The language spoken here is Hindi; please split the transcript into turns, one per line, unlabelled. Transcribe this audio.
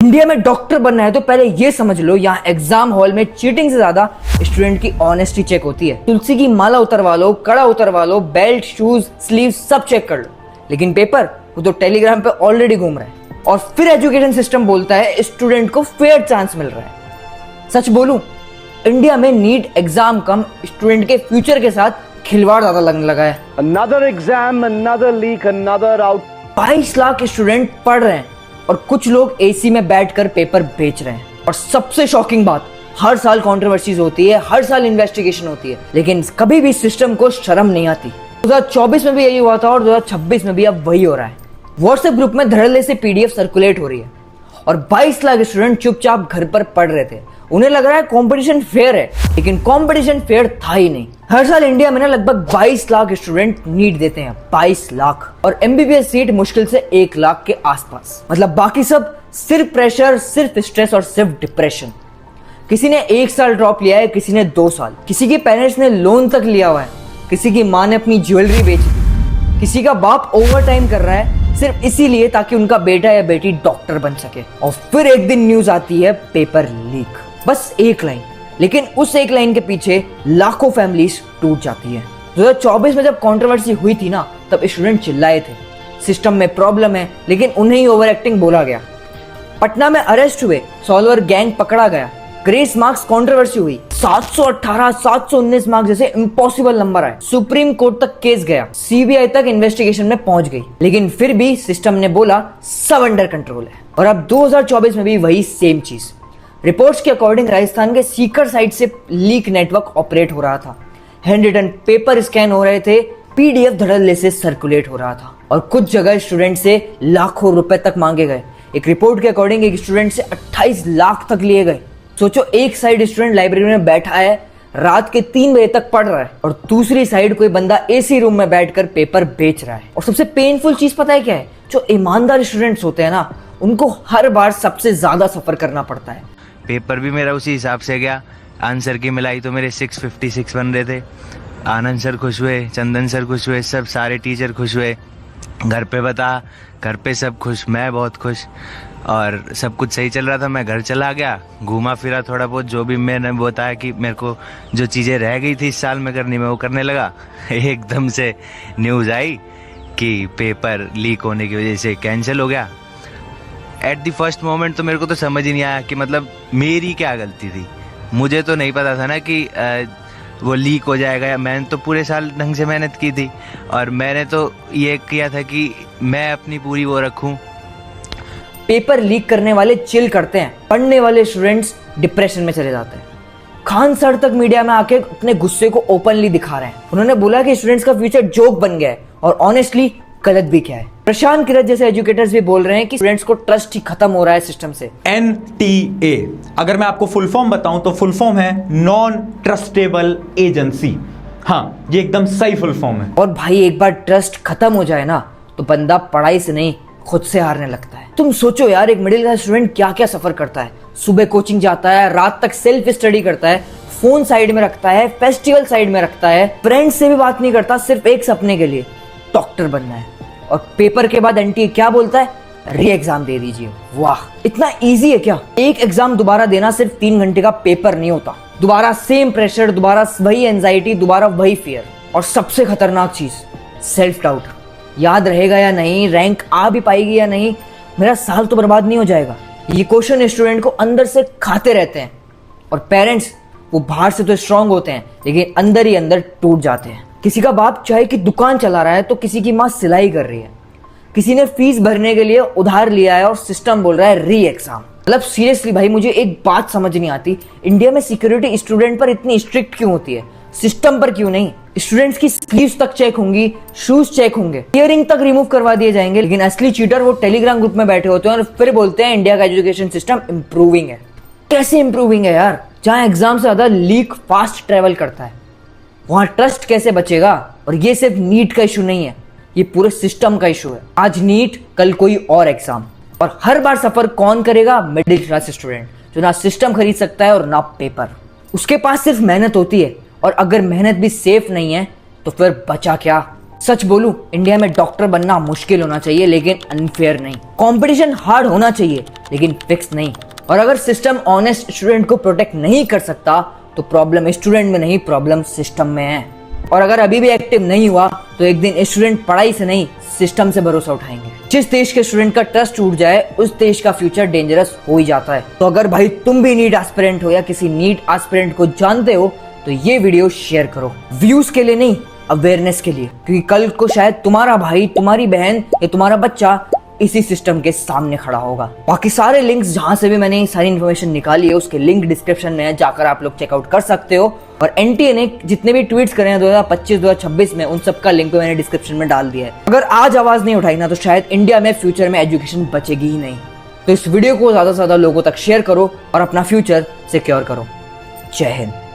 इंडिया में डॉक्टर बनना है तो पहले ये समझ लो, यहाँ एग्जाम हॉल में चीटिंग से ज्यादा स्टूडेंट की ऑनेस्टी चेक होती है। तुलसी की माला उतरवा लो, कड़ा उतरवा लो, बेल्ट, शूज, स्लीव सब चेक कर लो, लेकिन पेपर वो तो टेलीग्राम पे ऑलरेडी घूम रहा है। और फिर एजुकेशन सिस्टम बोलता है स्टूडेंट को फेयर चांस मिल रहा है। सच बोलूं, इंडिया में नीट एग्जाम कम स्टूडेंट के फ्यूचर के साथ खिलवाड़ ज्यादा लगने लगा है।
Another exam, another leak, another out.
22 lakh student पढ़ रहे हैं और कुछ लोग एसी में बैठकर पेपर बेच रहे हैं। और सबसे शॉकिंग बात, हर साल कंट्रोवर्सीज होती है, हर साल इन्वेस्टिगेशन होती है, लेकिन कभी भी सिस्टम को शर्म नहीं आती। 2024 में भी यही हुआ था और 2026 में भी अब वही हो रहा है। व्हाट्सएप ग्रुप में धड़ल्ले से पीडीएफ सर्कुलेट हो रही है और 22 लाख स्टूडेंट चुपचाप घर पर पढ़ रहे थे। उन्हें लग रहा है कंपटीशन फेयर है, लेकिन कंपटीशन फेयर था ही नहीं। हर साल इंडिया में ना लगभग 22 लाख स्टूडेंट नीट देते हैं, 22 लाख, और एमबीबीएस सीट मुश्किल से 1 लाख के आसपास। मतलब बाकी सब सिर्फ प्रेशर, सिर्फ स्ट्रेस और सिर्फ डिप्रेशन। किसी ने 1 साल ड्रॉप लिया है, किसी ने 2 साल, किसी के पेरेंट्स ने लोन तक लिया हुआ है, किसी की माँ ने अपनी ज्वेलरी बेच दी, किसी का बाप ओवर टाइम कर रहा है सिर्फ इसीलिए ताकि उनका बेटा या बेटी डॉक्टर बन सके। और फिर एक दिन न्यूज आती है पेपर लीक, बस एक लाइन, लेकिन उस एक लाइन के पीछे लाखों फैमिलीज टूट जाती है। 2024 में जब कंट्रोवर्सी हुई थी ना, तब स्टूडेंट चिल्लाए थे सिस्टम में प्रॉब्लम है, लेकिन उन्हें ही ओवर एक्टिंग बोला गया। पटना में अरेस्ट हुए, सॉल्वर गैंग पकड़ा गया, ग्रेस मार्क्स कंट्रोवर्सी हुई, 718, 719 मार्क्स जैसे इम्पॉसिबल नंबर आए, सुप्रीम कोर्ट तक केस गया, सीबीआई तक इन्वेस्टिगेशन में पहुंच गई, लेकिन फिर भी सिस्टम ने बोला सब अंडर कंट्रोल है। और अब 2024 में भी वही सेम चीज। रिपोर्ट्स के अकॉर्डिंग राजस्थान के सीकर साइट से लीक नेटवर्क ऑपरेट हो रहा था, हैंड रिटन पेपर स्कैन हो रहे थे, पीडीएफ धड़ल्ले से सर्कुलेट हो रहा था और कुछ जगह स्टूडेंट से लाखों रुपए तक मांगे गए। एक रिपोर्ट के अकॉर्डिंग एक स्टूडेंट से 28 लाख तक लिए गए। सोचो, एक साइड स्टूडेंट लाइब्रेरी में बैठा है, रात के 3 बजे तक पढ़ रहा है, और दूसरी साइड कोई बंदा एसी रूम में बैठकर पेपर बेच रहा है। और सबसे पेनफुल चीज पता है क्या है? जो ईमानदार स्टूडेंट्स होते हैं ना, उनको हर बार सबसे ज्यादा सफर करना पड़ता है।
पेपर भी मेरा उसी हिसाब से गया, आंसर की मिलाई तो मेरे 656 बन रहे थे। आनंद सर खुश हुए, चंदन सर खुश हुए, सब सारे टीचर खुश हुए। घर पे बता, घर पे सब खुश, मैं बहुत खुश, और सब कुछ सही चल रहा था। मैं घर चला गया, घूमा फिरा थोड़ा बहुत, जो भी मैंने बताया कि मेरे को जो चीज़ें रह गई थी इस साल में करनी, मैं वो करने लगा। एकदम से न्यूज़ आई कि पेपर लीक होने की वजह से कैंसिल हो गया। एट द फर्स्ट मोमेंट तो मेरे को तो समझ ही नहीं आया कि मतलब मेरी क्या गलती थी। मुझे तो नहीं पता था ना कि वो लीक हो जाएगा। या मैंने तो पूरे साल ढंग से मेहनत की थी और मैंने तो ये किया था कि मैं अपनी पूरी वो रखूं।
पेपर लीक करने वाले चिल करते हैं, पढ़ने वाले स्टूडेंट्स डिप्रेशन में चले जाते हैं। खान सर तक मीडिया में आके अपने गुस्से को ओपनली दिखा रहे हैं। उन्होंने बोला कि स्टूडेंट्स का फ्यूचर जोक बन गया है, और ऑनेस्टली गलत भी क्या है। प्रशांत किरत जैसे एजुकेटर्स भी बोल रहे हैं कि स्टूडेंट्स को ट्रस्ट ही खत्म हो रहा है सिस्टम से।
NTA, अगर मैं आपको फुल फॉर्म बताऊं तो फुल फॉर्म है नॉन ट्रस्टेबल एजेंसी। हाँ, ये एकदम सही फुल फॉर्म है।
और भाई, एक बार ट्रस्ट खत्म हो जाए ना, तो बंदा पढ़ाई से नहीं खुद से हारने लगता है। तुम सोचो यार, एक मिडिल क्लास स्टूडेंट क्या क्या सफर करता है। सुबह कोचिंग जाता है, रात तक सेल्फ स्टडी करता है, फोन साइड में रखता है, फेस्टिवल साइड में रखता है, फ्रेंड्स से भी बात नहीं करता, सिर्फ एक सपने के लिए, डॉक्टर बनना है। और पेपर के बाद एनटीए क्या बोलता है? री एग्जाम दे दीजिए। वाह, इतना इजी है क्या? एक एग्जाम दोबारा देना सिर्फ 3 घंटे का पेपर नहीं होता। दोबारा सेम प्रेशर, दोबारा वही एंजाइटी, दोबारा वही फियर, और सबसे खतरनाक चीज सेल्फ डाउट। याद रहेगा या नहीं, रैंक आ भी पाएगी या नहीं, मेरा साल तो बर्बाद नहीं हो जाएगा। ये क्वेश्चन स्टूडेंट को अंदर से खाते रहते हैं। और पेरेंट्स, वो बाहर से तो स्ट्रांग होते हैं, लेकिन अंदर ही अंदर टूट जाते हैं। किसी का बाप चाय की दुकान चला रहा है तो किसी की माँ सिलाई कर रही है। किसी ने फीस भरने के लिए उधार लिया है और सिस्टम बोल रहा है री एग्जाम। मतलब सीरियसली भाई, मुझे एक बात समझ नहीं आती, इंडिया में सिक्योरिटी स्टूडेंट पर इतनी स्ट्रिक्ट क्यों होती है, सिस्टम पर क्यों नहीं? स्टूडेंट्स की स्लीव्स तक चेक होंगी, शूज चेक होंगे, इयरिंग तक रिमूव करवा दिए जाएंगे, लेकिन असली चीटर वो टेलीग्राम ग्रुप में बैठे होते हैं और फिर बोलते हैं इंडिया का एजुकेशन सिस्टम इंप्रूविंग है। कैसे इंप्रूविंग है यार? जहां एग्जाम से ज्यादा लीक फास्ट ट्रेवल करता है, वहां ट्रस्ट कैसे बचेगा? और ये सिर्फ नीट का इशू नहीं है, ये पूरे सिस्टम का इशू है। आज नीट, कल कोई और एग्जाम, और हर बार सफर कौन करेगा? मिडिल क्लास स्टूडेंट, जो ना सिस्टम खरीद सकता है और ना पेपर। उसके पास सिर्फ मेहनत होती है, और अगर मेहनत भी सेफ नहीं है तो फिर बचा क्या? सच बोलूं, इंडिया में डॉक्टर बनना मुश्किल होना चाहिए लेकिन अनफेयर नहीं। कंपटीशन हार्ड होना चाहिए लेकिन फिक्स नहीं। और अगर सिस्टम ऑनेस्ट स्टूडेंट को प्रोटेक्ट नहीं कर सकता तो प्रॉब्लम स्टूडेंट में नहीं, प्रॉब्लम सिस्टम में है। और अगर अभी भी एक्टिव नहीं हुआ तो एक दिन स्टूडेंट पढ़ाई से नहीं सिस्टम से भरोसा उठाएंगे। जिस देश के स्टूडेंट का ट्रस्ट टूट जाए उस देश का फ्यूचर डेंजरस हो ही जाता है। तो अगर भाई तुम भी नीट एस्पिरेंट हो या किसी नीट एस्पिरेंट को जानते हो तो ये वीडियो शेयर करो, व्यूज के लिए नहीं, अवेयरनेस के लिए। क्योंकि कल को शायद तुम्हारा भाई, तुम्हारी बहन या तुम्हारा बच्चा इसी सिस्टम के सामने खड़ा होगा। बाकी सारे लिंक्स जहां से भी मैंने सारी इन्फॉर्मेशन निकाली है उसके लिंक डिस्क्रिप्शन में है, जाकर आप लोग चेकआउट कर सकते हो। और एनटीए ने जितने भी ट्वीट्स करे हैं 2025-2026 में, उन सबका लिंक मैंने डिस्क्रिप्शन में डाल दिया है। अगर आज आवाज नहीं उठाई ना तो शायद इंडिया में फ्यूचर में एजुकेशन बचेगी ही नहीं। तो इस वीडियो को ज्यादा से ज्यादा लोगों तक शेयर करो और अपना फ्यूचर सिक्योर करो। जय हिंद।